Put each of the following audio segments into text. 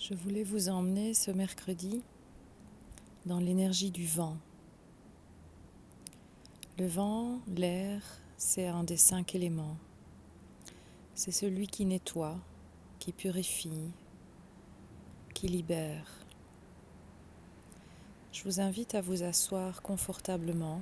Je voulais vous emmener ce mercredi dans l'énergie du vent. Le vent, l'air, c'est un des 5 éléments. C'est celui qui nettoie, qui purifie, qui libère. Je vous invite à vous asseoir confortablement,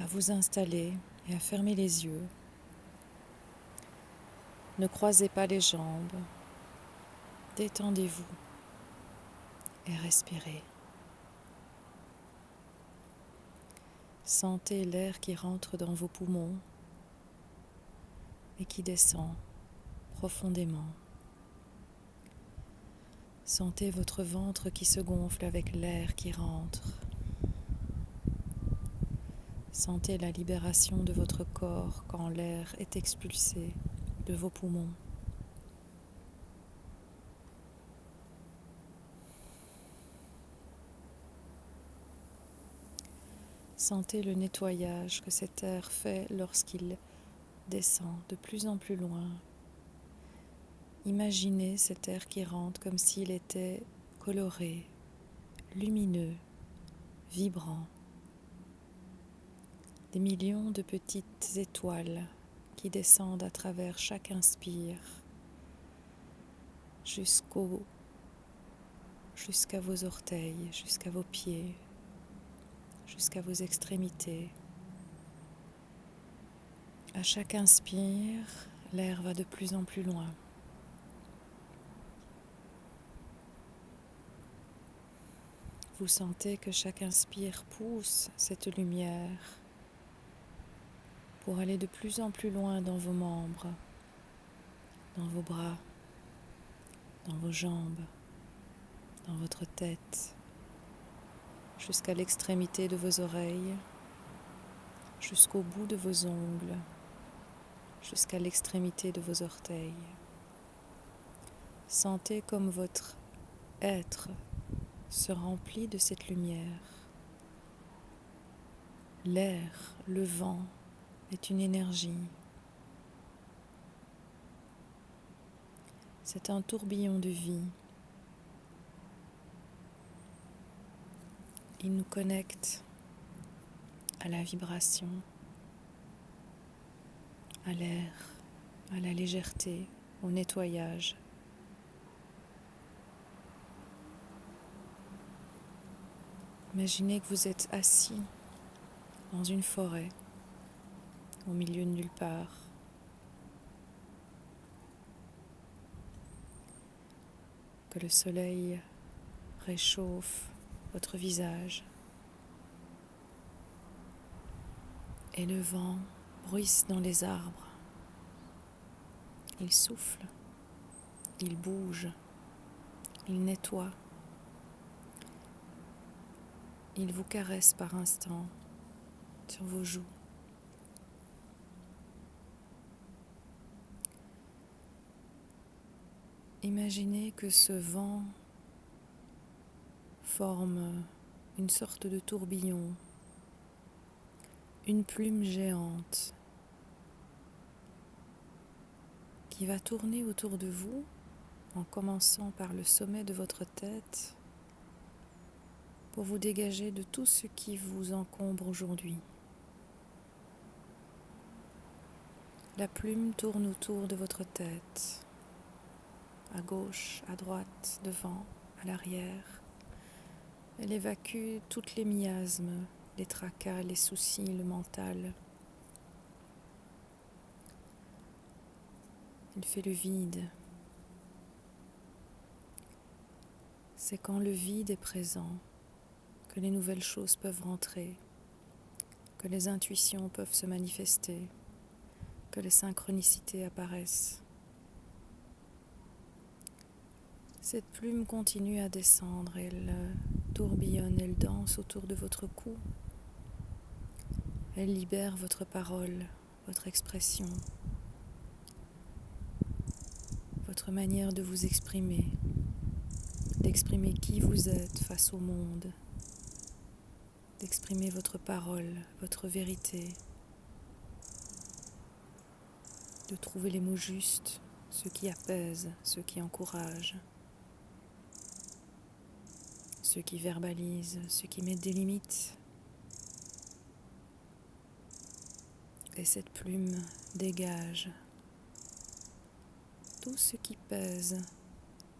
à vous installer et à fermer les yeux. Ne croisez pas les jambes, détendez-vous et respirez. Sentez l'air qui rentre dans vos poumons et qui descend profondément. Sentez votre ventre qui se gonfle avec l'air qui rentre. Sentez la libération de votre corps quand l'air est expulsé de vos poumons. Sentez le nettoyage que cet air fait lorsqu'il descend de plus en plus loin. Imaginez cet air qui rentre comme s'il était coloré, lumineux, vibrant. Des millions de petites étoiles qui descendent à travers chaque inspire jusqu'à vos orteils, jusqu'à vos pieds, jusqu'à vos extrémités. À chaque inspire, l'air va de plus en plus loin. Vous sentez que chaque inspire pousse cette lumière pour aller de plus en plus loin dans vos membres, dans vos bras, dans vos jambes, dans votre tête, jusqu'à l'extrémité de vos oreilles, jusqu'au bout de vos ongles, jusqu'à l'extrémité de vos orteils. Sentez comme votre être se remplit de cette lumière. L'air, le vent est une énergie. C'est un tourbillon de vie. Il nous connecte à la vibration, à l'air, à la légèreté, au nettoyage. Imaginez que vous êtes assis dans une forêt, au milieu de nulle part. Que le soleil réchauffe votre visage et le vent bruisse dans les arbres. Il souffle, il bouge, il nettoie. Il vous caresse par instants sur vos joues. Imaginez que ce vent forme une sorte de tourbillon, une plume géante qui va tourner autour de vous en commençant par le sommet de votre tête pour vous dégager de tout ce qui vous encombre aujourd'hui. La plume tourne autour de votre tête, à gauche, à droite, devant, à l'arrière. Elle évacue toutes les miasmes, les tracas, les soucis, le mental. Elle fait le vide. C'est quand le vide est présent que les nouvelles choses peuvent rentrer, que les intuitions peuvent se manifester, que les synchronicités apparaissent. Cette plume continue à descendre, elle tourbillonne, elle danse autour de votre cou. Elle libère votre parole, votre expression, votre manière de vous exprimer, d'exprimer qui vous êtes face au monde, d'exprimer votre parole, votre vérité. de trouver les mots justes, ceux qui apaisent, ceux qui encouragent, ceux qui verbalisent, ceux qui mettent des limites. Et cette plume dégage tout ce qui pèse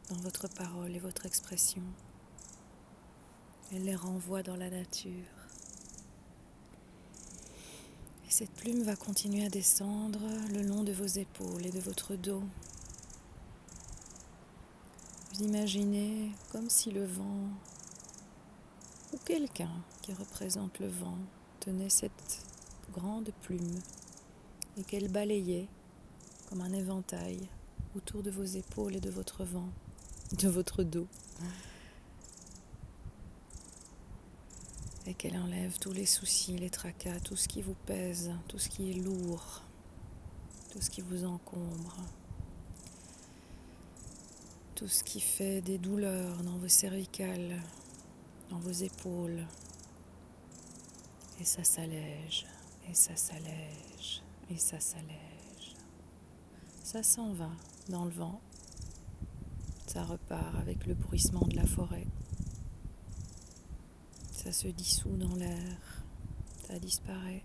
dans votre parole et votre expression. Elle les renvoie dans la nature. Et cette plume va continuer à descendre le long de vos épaules et de votre dos. Vous imaginez comme si le vent, ou quelqu'un qui représente le vent, tenait cette grande plume et qu'elle balayait comme un éventail autour de vos épaules et de votre vent, de votre dos. Et qu'elle enlève tous les soucis, les tracas, tout ce qui vous pèse, tout ce qui est lourd, tout ce qui vous encombre, tout ce qui fait des douleurs dans vos cervicales, dans vos épaules. Et ça s'allège, et ça s'allège, et ça s'allège. Ça s'en va dans le vent. Ça repart avec le bruissement de la forêt. Ça se dissout dans l'air. Ça disparaît.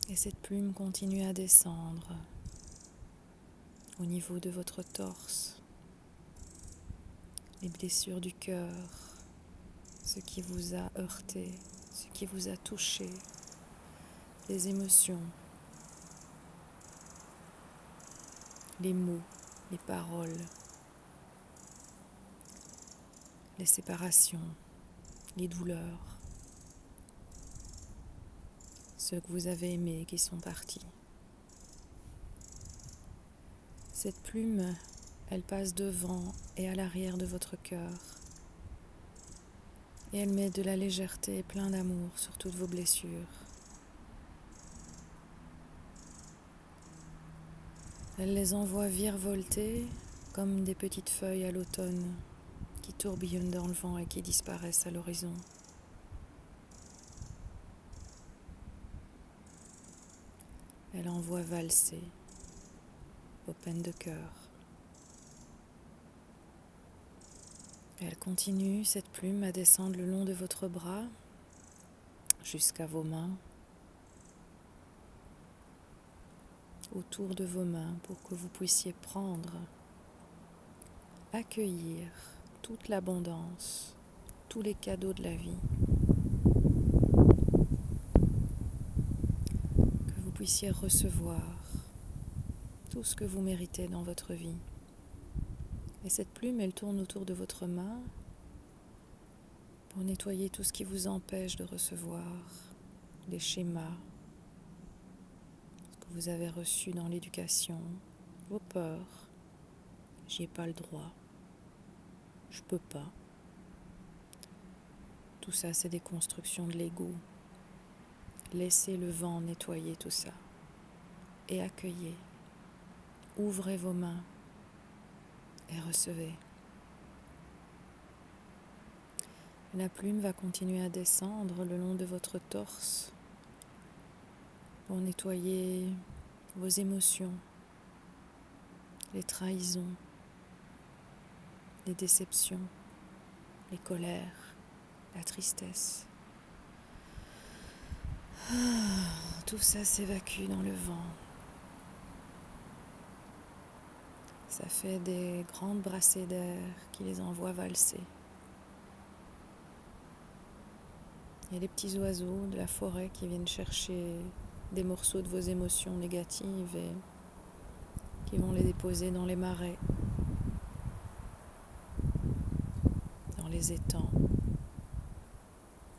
Et cette plume continue à descendre au niveau de votre torse, les blessures du cœur, ce qui vous a heurté, ce qui vous a touché, les émotions, les mots, les paroles, les séparations, les douleurs, ceux que vous avez aimés qui sont partis. Cette plume, elle passe devant et à l'arrière de votre cœur et elle met de la légèreté et plein d'amour sur toutes vos blessures. Elle les envoie virevolter comme des petites feuilles à l'automne qui tourbillonnent dans le vent et qui disparaissent à l'horizon. Elle envoie valser vos peines de cœur. Elle continue, cette plume, à descendre le long de votre bras jusqu'à vos mains, autour de vos mains pour que vous puissiez prendre, accueillir toute l'abondance, tous les cadeaux de la vie, que vous puissiez recevoir tout ce que vous méritez dans votre vie. Et cette plume, elle tourne autour de votre main pour nettoyer tout ce qui vous empêche de recevoir les schémas, ce que vous avez reçu dans l'éducation, vos peurs. J'y ai pas le droit, je peux pas. Tout ça, c'est des constructions de l'ego. Laissez le vent nettoyer tout ça et accueillez. Ouvrez vos mains et recevez. La plume va continuer à descendre le long de votre torse pour nettoyer vos émotions, les trahisons, les déceptions, les colères, la tristesse. Tout ça s'évacue dans le vent. Ça fait des grandes brassées d'air qui les envoient valser. Il y a des petits oiseaux de la forêt qui viennent chercher des morceaux de vos émotions négatives et qui vont les déposer dans les marais, dans les étangs,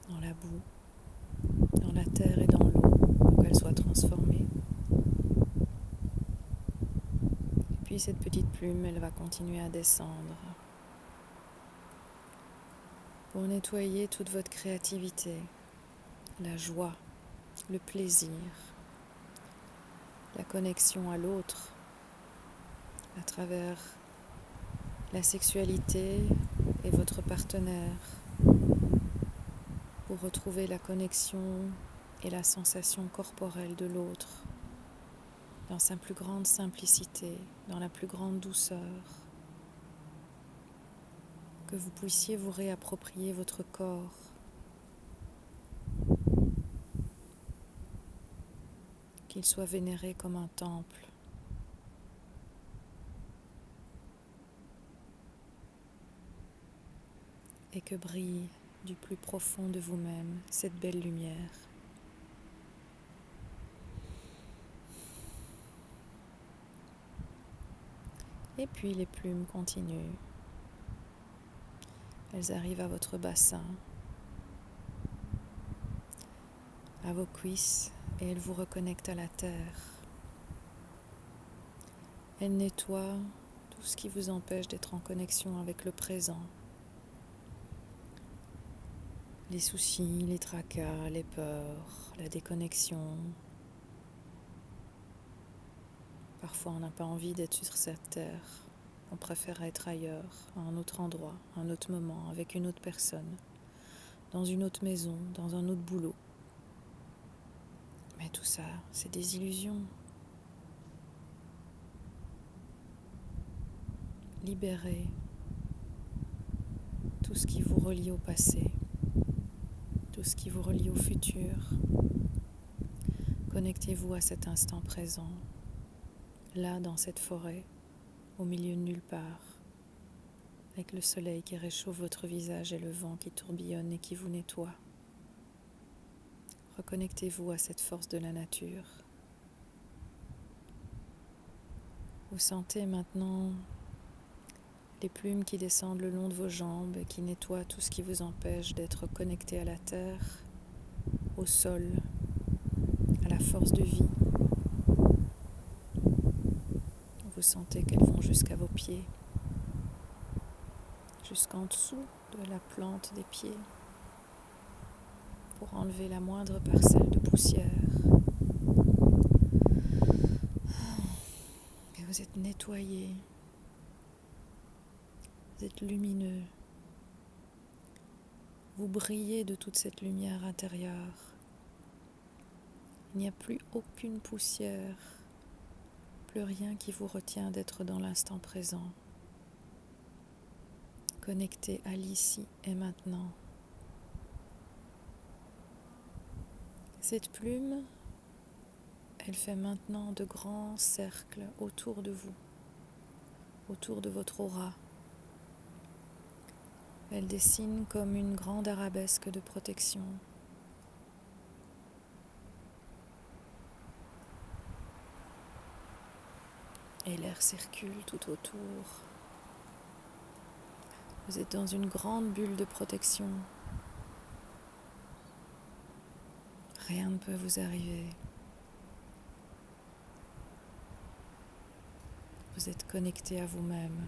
dans la boue, dans la terre et dans l'eau pour qu'elles soient transformées. Et puis cette petite plume, elle va continuer à descendre pour nettoyer toute votre créativité, la joie, le plaisir, la connexion à l'autre à travers la sexualité et votre partenaire pour retrouver la connexion et la sensation corporelle de l'autre dans sa plus grande simplicité, dans la plus grande douceur, que vous puissiez vous réapproprier votre corps, qu'il soit vénéré comme un temple, et que brille du plus profond de vous-même cette belle lumière. Et puis les plumes continuent. Elles arrivent à votre bassin, à vos cuisses, et elles vous reconnectent à la terre. Elles nettoient tout ce qui vous empêche d'être en connexion avec le présent. Les soucis, les tracas, les peurs, la déconnexion. Parfois on n'a pas envie d'être sur cette terre. On préfère être ailleurs, à un autre endroit, à un autre moment, avec une autre personne, dans une autre maison, dans un autre boulot. Mais tout ça, c'est des illusions. Libérez tout ce qui vous relie au passé, tout ce qui vous relie au futur. Connectez-vous à cet instant présent, là dans cette forêt, au milieu de nulle part, avec le soleil qui réchauffe votre visage et le vent qui tourbillonne et qui vous nettoie. Reconnectez-vous à cette force de la nature. Vous sentez maintenant les plumes qui descendent le long de vos jambes et qui nettoient tout ce qui vous empêche d'être connecté à la terre, au sol, à la force de vie. Vous sentez qu'elles vont jusqu'à vos pieds, jusqu'en dessous de la plante des pieds, pour enlever la moindre parcelle de poussière. Et vous êtes nettoyé, vous êtes lumineux, vous brillez de toute cette lumière intérieure. Il n'y a plus aucune poussière, plus rien qui vous retient d'être dans l'instant présent. Connecté à l'ici et maintenant. Cette plume, elle fait maintenant de grands cercles autour de vous, autour de votre aura. Elle dessine comme une grande arabesque de protection. Et l'air circule tout autour. Vous êtes dans une grande bulle de protection. Rien ne peut vous arriver. Vous êtes connecté à vous-même.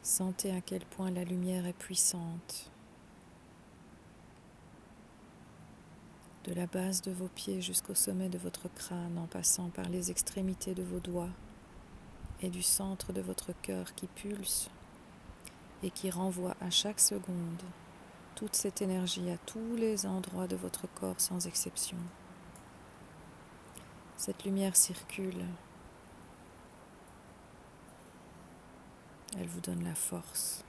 Sentez à quel point la lumière est puissante. De la base de vos pieds jusqu'au sommet de votre crâne, en passant par les extrémités de vos doigts et du centre de votre cœur qui pulse et qui renvoie à chaque seconde toute cette énergie à tous les endroits de votre corps sans exception. Cette lumière circule. Elle vous donne la force.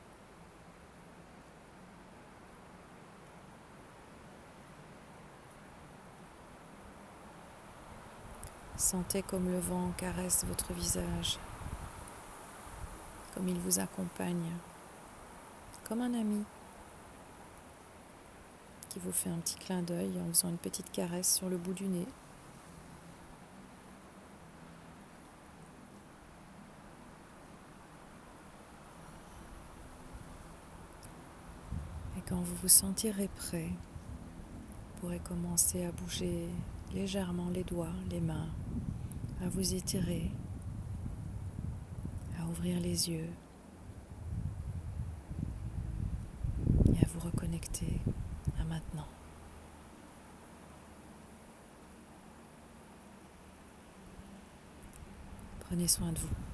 Sentez comme le vent caresse votre visage, comme il vous accompagne, comme un ami qui vous fait un petit clin d'œil en faisant une petite caresse sur le bout du nez. Et quand vous vous sentirez prêt, vous pourrez commencer à bouger légèrement les doigts, les mains, à vous étirer, à ouvrir les yeux et à vous reconnecter à maintenant. Prenez soin de vous.